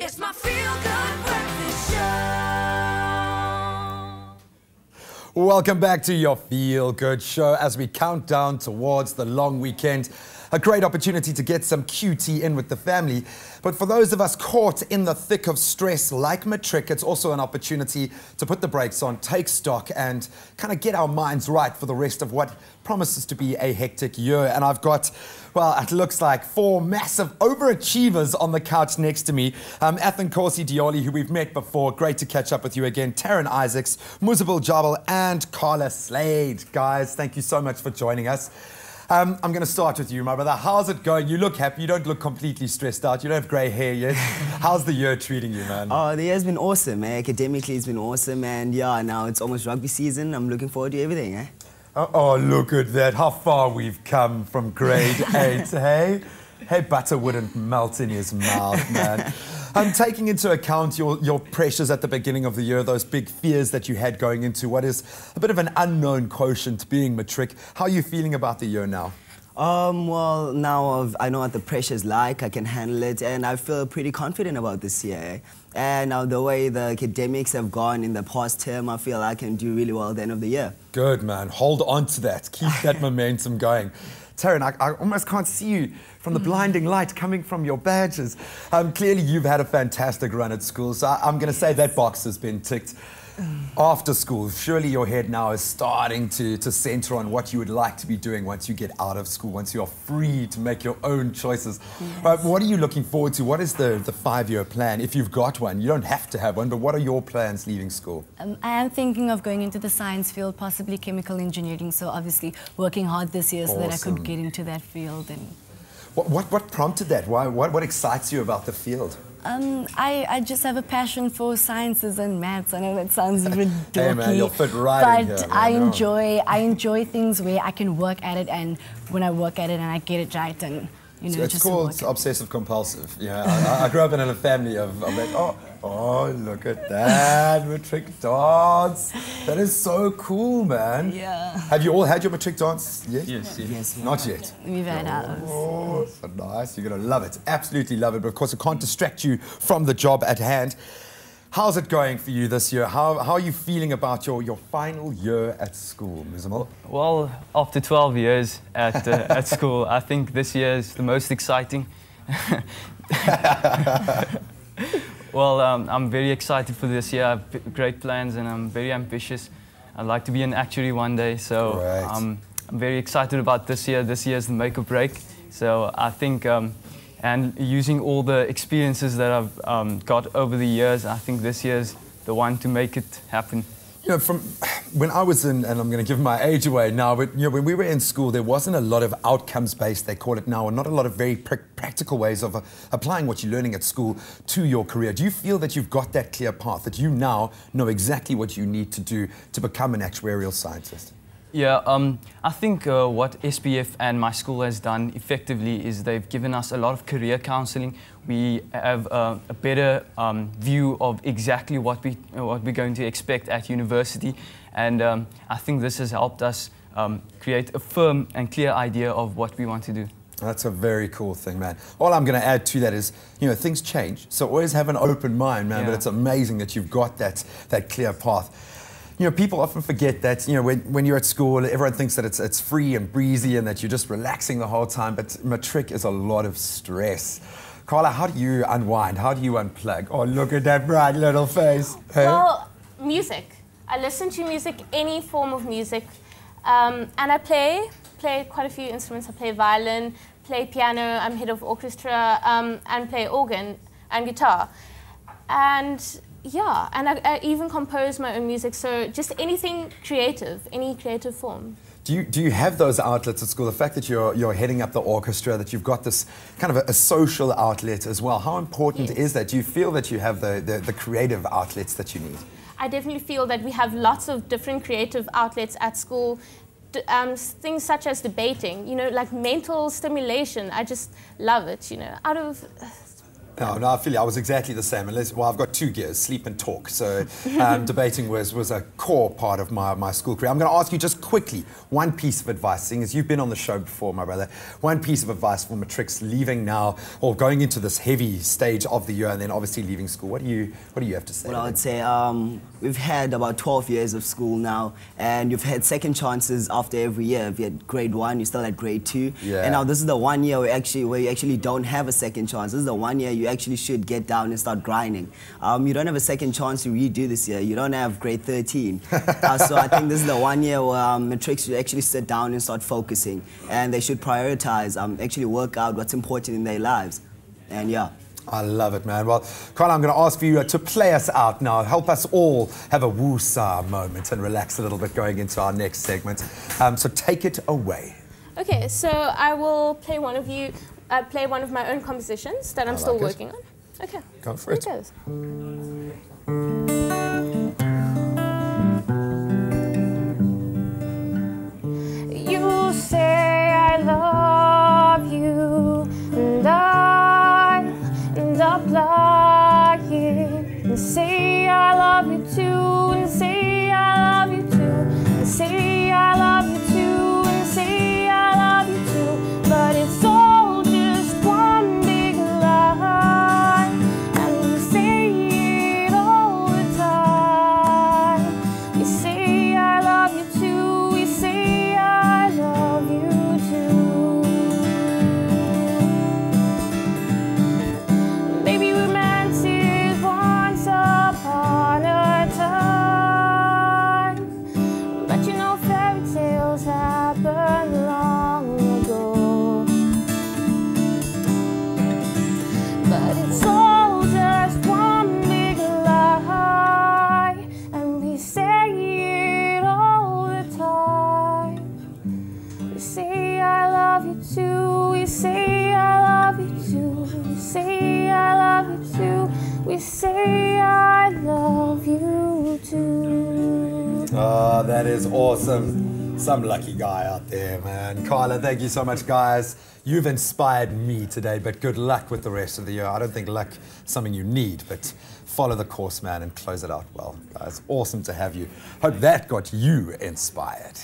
It's my feel-good breakfast show. Welcome back to your Feel Good show as we count down towards the long weekend. A great opportunity to get some QT in with the family. But for those of us caught in the thick of stress like matric, it's also an opportunity to put the brakes on, take stock and kind of get our minds right for the rest of what promises to be a hectic year. And I've got, well, it looks like 4 massive overachievers on the couch next to me. Athankosi Dioli, who we've met before. Great to catch up with you again. Taryn Isaacs, Muzabil Jabal and Carla Slade. Guys, thank you so much for joining us. I'm going to start with you, my brother. How's it going? You look happy. You don't look completely stressed out. You don't have grey hair yet. How's the year treating you, man? Oh, the year's been awesome, eh? Academically, it's been awesome. And yeah, now it's almost rugby season. I'm looking forward to everything, eh? Oh, look at that. How far we've come from grade 8, hey? Hey, butter wouldn't melt in his mouth, man. Taking into account your pressures at the beginning of the year, those big fears that you had going into what is a bit of an unknown quotient being matric, how are you feeling about the year now? Well, now I know what the pressure's like, I can handle it, and I feel pretty confident about this year. Eh? And now the way the academics have gone in the past term, I feel I can do really well at the end of the year. Good, man. Hold on to that. Keep that momentum going. Taryn, I almost can't see you from the blinding light coming from your badges. Clearly, you've had a fantastic run at school, so I'm going to say that box has been ticked. After school, surely your head now is starting to center on what you would like to be doing once you get out of school, once you're free to make your own choices. Yes. What are you looking forward to? What is the 5-year plan? If you've got one, you don't have to have one, but what are your plans leaving school? I am thinking of going into the science field, possibly chemical engineering, so obviously working hard this year so that I could get into that field. And What prompted that? What excites you about the field? I just have a passion for sciences and maths. I know that sounds a bit dorky, hey man, you'll fit right in here, but I enjoy things where I can work at it, and when I work at it and I get it right, and you know, it's called obsessive compulsive. Yeah, I grew up in a family of that. Oh, look at that matric dance. That is so cool, man. Yeah. Have you all had your matric dance yet? Yes. Not yet. We've had ours. Oh, so nice. You're going to love it. Absolutely love it. But of course, it can't distract you from the job at hand. How's it going for you this year? How are you feeling about your final year at school, Muzabil? Well, after 12 years at school, I think this year is the most exciting. Well, I'm very excited for this year. I have great plans and I'm very ambitious. I'd like to be an actuary one day, so I'm very excited about this year. This year is the make or break. So I think, and using all the experiences that I've got over the years, I think this year's the one to make it happen. You know, from when I was in, and I'm going to give my age away now, but you know, when we were in school, there wasn't a lot of outcomes-based, they call it now, and not a lot of very practical ways of applying what you're learning at school to your career. Do you feel that you've got that clear path, that you now know exactly what you need to do to become an actuarial scientist? Yeah, I think what SBF and my school has done effectively is they've given us a lot of career counselling. We have a better view of exactly what we're going to expect at university, and I think this has helped us create a firm and clear idea of what we want to do. That's a very cool thing, man. All I'm going to add to that is, you know, things change, so always have an open mind, man. Yeah. But it's amazing that you've got that clear path. You know, people often forget that, you know, when you're at school, everyone thinks that it's free and breezy and that you're just relaxing the whole time, but matric is a lot of stress. Carla, how do you unwind? How do you unplug? Oh, look at that bright little face. Hey? Well, music. I listen to music, any form of music, and I play quite a few instruments. I play violin, play piano, I'm head of orchestra, and play organ and guitar. And yeah, and I even compose my own music, so just anything creative, any creative form. Do you have those outlets at school? The fact that you're heading up the orchestra, that you've got this kind of a social outlet as well, how important is that? Do you feel that you have the creative outlets that you need? I definitely feel that we have lots of different creative outlets at school. Things such as debating, you know, like mental stimulation. I just love it, you know, No, I feel you. I was exactly the same. Well, I've got 2 gears, sleep and talk. So debating was a core part of my school career. I'm going to ask you just quickly one piece of advice, seeing as you've been on the show before, my brother. One piece of advice for matrics leaving now, or going into this heavy stage of the year, and then obviously leaving school. What do you have to say? Well, I would say we've had about 12 years of school now, and you've had second chances after every year. If you had grade 1, you still had grade 2, and now this is the 1 year where you actually don't have a second chance. This is the 1 year you actually should get down and start grinding. You don't have a second chance to redo this year. You don't have grade 13. So I think this is the 1 year where matrics should actually sit down and start focusing, and they should prioritize, actually work out what's important in their lives. And yeah. I love it, man. Well, Carla, I'm going to ask for you to play us out now. Help us all have a woo-sa moment and relax a little bit going into our next segment. So take it away. Okay, so I will play one of my own compositions that I'm still working on. Okay. Go for it. Here it goes. You say I love you, and I end up lying, and say I love you too, and say I love you too, and say I love you too, and say I love you too, but it's all just one big lie, and we say it all the time. We say I love you too, we say I love you too. Maybe we meant it once upon a time, but you know fairy tales happen long ago. But it's all just one big lie, and we say it all the time. We say I love you too, we say I love you too, we say I love you too, we say I love you too. Oh, that is awesome. Some lucky guy out there, man. Carla, thank you so much, guys. You've inspired me today, but good luck with the rest of the year. I don't think luck is something you need, but follow the course, man, and close it out well. Guys, awesome to have you. Hope that got you inspired.